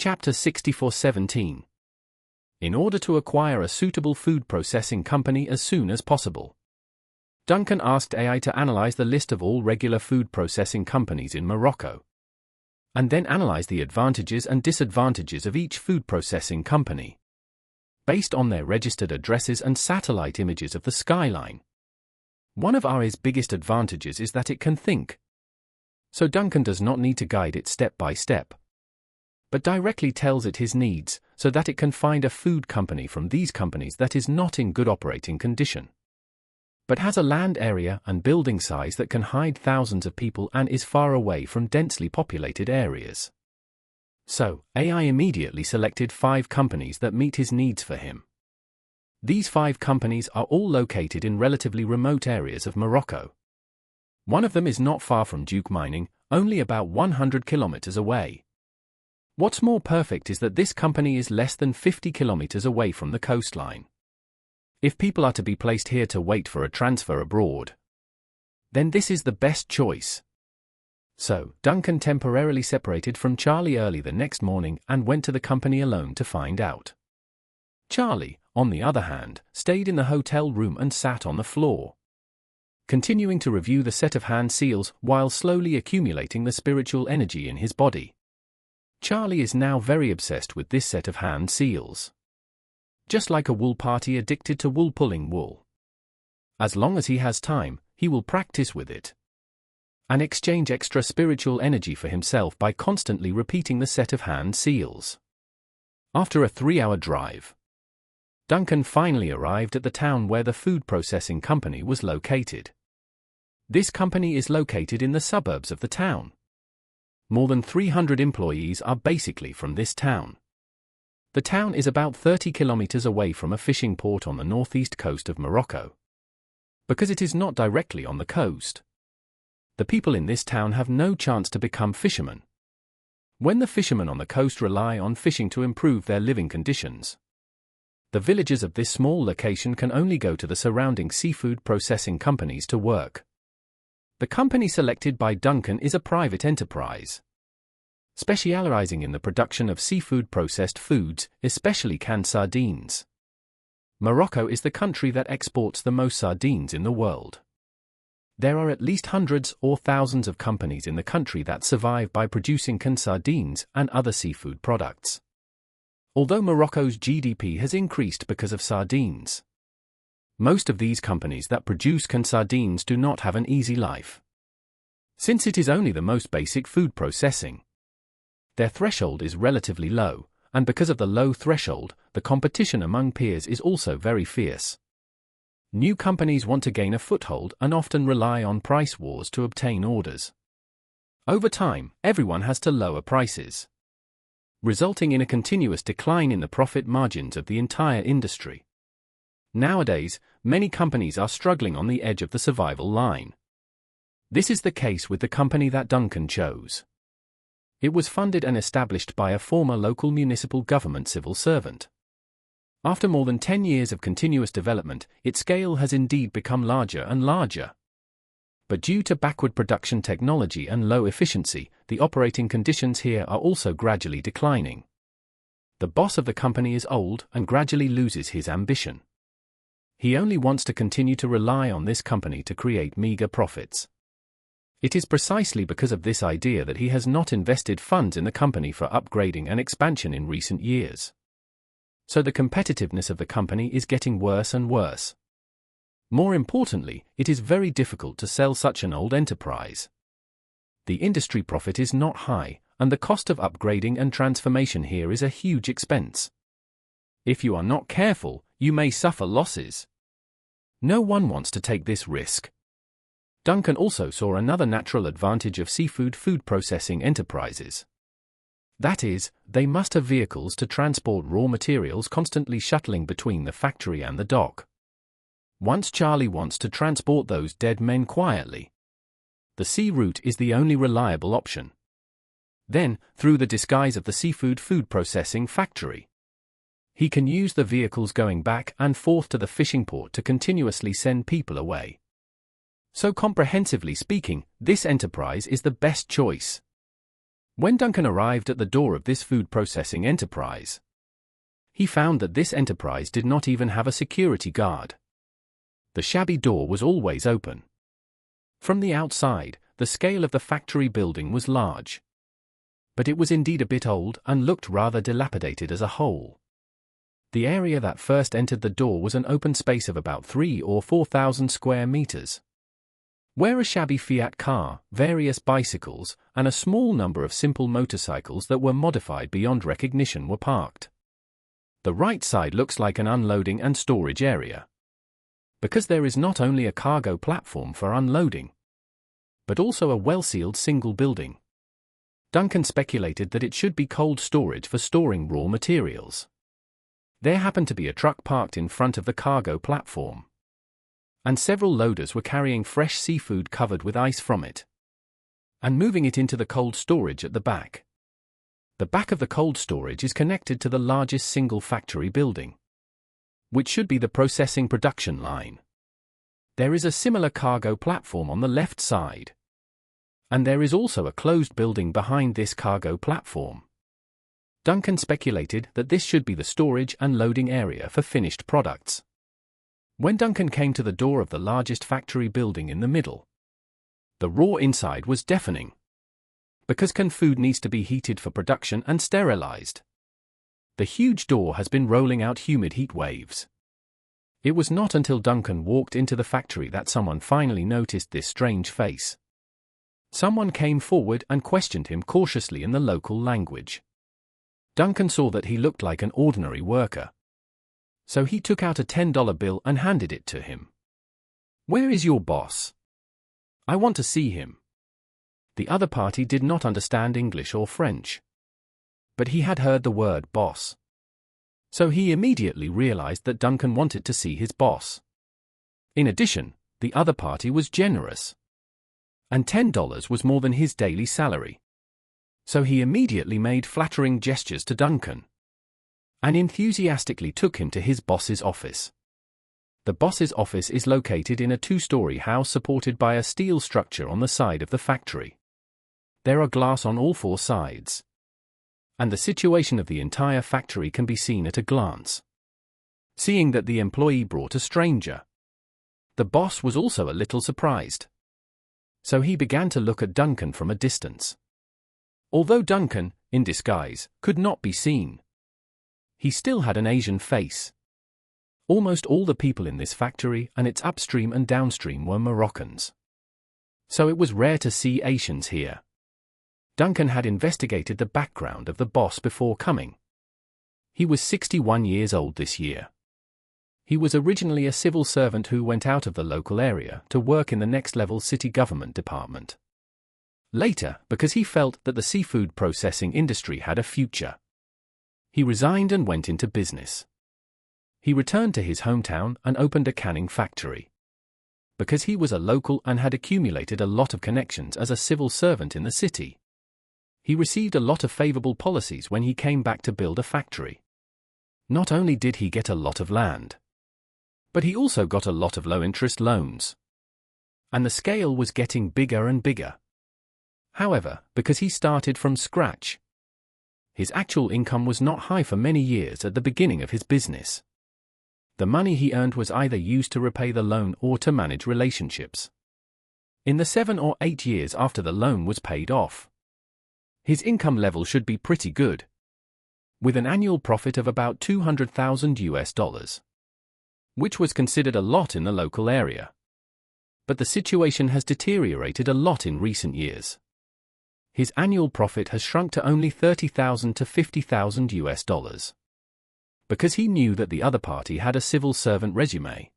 Chapter 64:17. In order to acquire a suitable food processing company as soon as possible. Duncan asked AI to analyze the list of all regular food processing companies in Morocco, and then analyze the advantages and disadvantages of each food processing company, based on their registered addresses and satellite images of the skyline. One of AI's biggest advantages is that it can think. So Duncan does not need to guide it step by step, but directly tells it his needs, so that it can find a food company from these companies that is not in good operating condition, but has a land area and building size that can hide thousands of people and is far away from densely populated areas. So, AI immediately selected 5 companies that meet his needs for him. These 5 companies are all located in relatively remote areas of Morocco. One of them is not far from Duke Mining, only about 100 kilometers away. What's more perfect is that this company is less than 50 kilometers away from the coastline. If people are to be placed here to wait for a transfer abroad, then this is the best choice. So, Duncan temporarily separated from Charlie early the next morning and went to the company alone to find out. Charlie, on the other hand, stayed in the hotel room and sat on the floor, continuing to review the set of hand seals while slowly accumulating the spiritual energy in his body. Charlie is now very obsessed with this set of hand seals. Just like a wool party addicted to wool pulling wool. As long as he has time, he will practice with it and exchange extra spiritual energy for himself by constantly repeating the set of hand seals. After a 3-hour drive, Duncan finally arrived at the town where the food processing company was located. This company is located in the suburbs of the town. More than 300 employees are basically from this town. The town is about 30 kilometers away from a fishing port on the northeast coast of Morocco. Because it is not directly on the coast, the people in this town have no chance to become fishermen. When the fishermen on the coast rely on fishing to improve their living conditions, the villagers of this small location can only go to the surrounding seafood processing companies to work. The company selected by Duncan is a private enterprise, specializing in the production of seafood processed foods, especially canned sardines. Morocco is the country that exports the most sardines in the world. There are at least hundreds or thousands of companies in the country that survive by producing canned sardines and other seafood products. Although Morocco's GDP has increased because of sardines, most of these companies that produce canned sardines do not have an easy life. Since it is only the most basic food processing, their threshold is relatively low, and because of the low threshold, the competition among peers is also very fierce. New companies want to gain a foothold and often rely on price wars to obtain orders. Over time, everyone has to lower prices, resulting in a continuous decline in the profit margins of the entire industry. Nowadays, many companies are struggling on the edge of the survival line. This is the case with the company that Duncan chose. It was funded and established by a former local municipal government civil servant. After more than 10 years of continuous development, its scale has indeed become larger and larger. But due to backward production technology and low efficiency, the operating conditions here are also gradually declining. The boss of the company is old and gradually loses his ambition. He only wants to continue to rely on this company to create meager profits. It is precisely because of this idea that he has not invested funds in the company for upgrading and expansion in recent years. So the competitiveness of the company is getting worse and worse. More importantly, it is very difficult to sell such an old enterprise. The industry profit is not high, and the cost of upgrading and transformation here is a huge expense. If you are not careful, you may suffer losses. No one wants to take this risk. Duncan also saw another natural advantage of seafood food processing enterprises. That is, they must have vehicles to transport raw materials constantly shuttling between the factory and the dock. Once Charlie wants to transport those dead men quietly, the sea route is the only reliable option. Then, through the disguise of the seafood food processing factory, he can use the vehicles going back and forth to the fishing port to continuously send people away. So comprehensively speaking, this enterprise is the best choice. When Duncan arrived at the door of this food processing enterprise, he found that this enterprise did not even have a security guard. The shabby door was always open. From the outside, the scale of the factory building was large. But it was indeed a bit old and looked rather dilapidated as a whole. The area that first entered the door was an open space of about 3,000 or 4,000 square meters, where a shabby Fiat car, various bicycles, and a small number of simple motorcycles that were modified beyond recognition were parked. The right side looks like an unloading and storage area, because there is not only a cargo platform for unloading, but also a well-sealed single building. Duncan speculated that it should be cold storage for storing raw materials. There happened to be a truck parked in front of the cargo platform, and several loaders were carrying fresh seafood covered with ice from it, and moving it into the cold storage at the back. The back of the cold storage is connected to the largest single factory building, which should be the processing production line. There is a similar cargo platform on the left side, and there is also a closed building behind this cargo platform. Duncan speculated that this should be the storage and loading area for finished products. When Duncan came to the door of the largest factory building in the middle, the roar inside was deafening, because canned food needs to be heated for production and sterilized. The huge door has been rolling out humid heat waves. It was not until Duncan walked into the factory that someone finally noticed this strange face. Someone came forward and questioned him cautiously in the local language. Duncan saw that he looked like an ordinary worker, so he took out a $10 bill and handed it to him. "Where is your boss? I want to see him." The other party did not understand English or French, but he had heard the word boss, so he immediately realized that Duncan wanted to see his boss. In addition, the other party was generous, and $10 was more than his daily salary. So he immediately made flattering gestures to Duncan, and enthusiastically took him to his boss's office. The boss's office is located in a 2-story house supported by a steel structure on the side of the factory. There are glass on all 4 sides, and the situation of the entire factory can be seen at a glance. Seeing that the employee brought a stranger, the boss was also a little surprised. So he began to look at Duncan from a distance. Although Duncan, in disguise, could not be seen, he still had an Asian face. Almost all the people in this factory and its upstream and downstream were Moroccans, so it was rare to see Asians here. Duncan had investigated the background of the boss before coming. He was 61 years old this year. He was originally a civil servant who went out of the local area to work in the next-level city government department. Later, because he felt that the seafood processing industry had a future, he resigned and went into business. He returned to his hometown and opened a canning factory. Because he was a local and had accumulated a lot of connections as a civil servant in the city, he received a lot of favorable policies when he came back to build a factory. Not only did he get a lot of land, but he also got a lot of low-interest loans. And the scale was getting bigger and bigger. However, because he started from scratch, his actual income was not high for many years at the beginning of his business. The money he earned was either used to repay the loan or to manage relationships. In the 7 or 8 years after the loan was paid off, his income level should be pretty good, with an annual profit of about $200,000, which was considered a lot in the local area. But the situation has deteriorated a lot in recent years. His annual profit has shrunk to only $30,000 to $50,000, because he knew that the other party had a civil servant resume.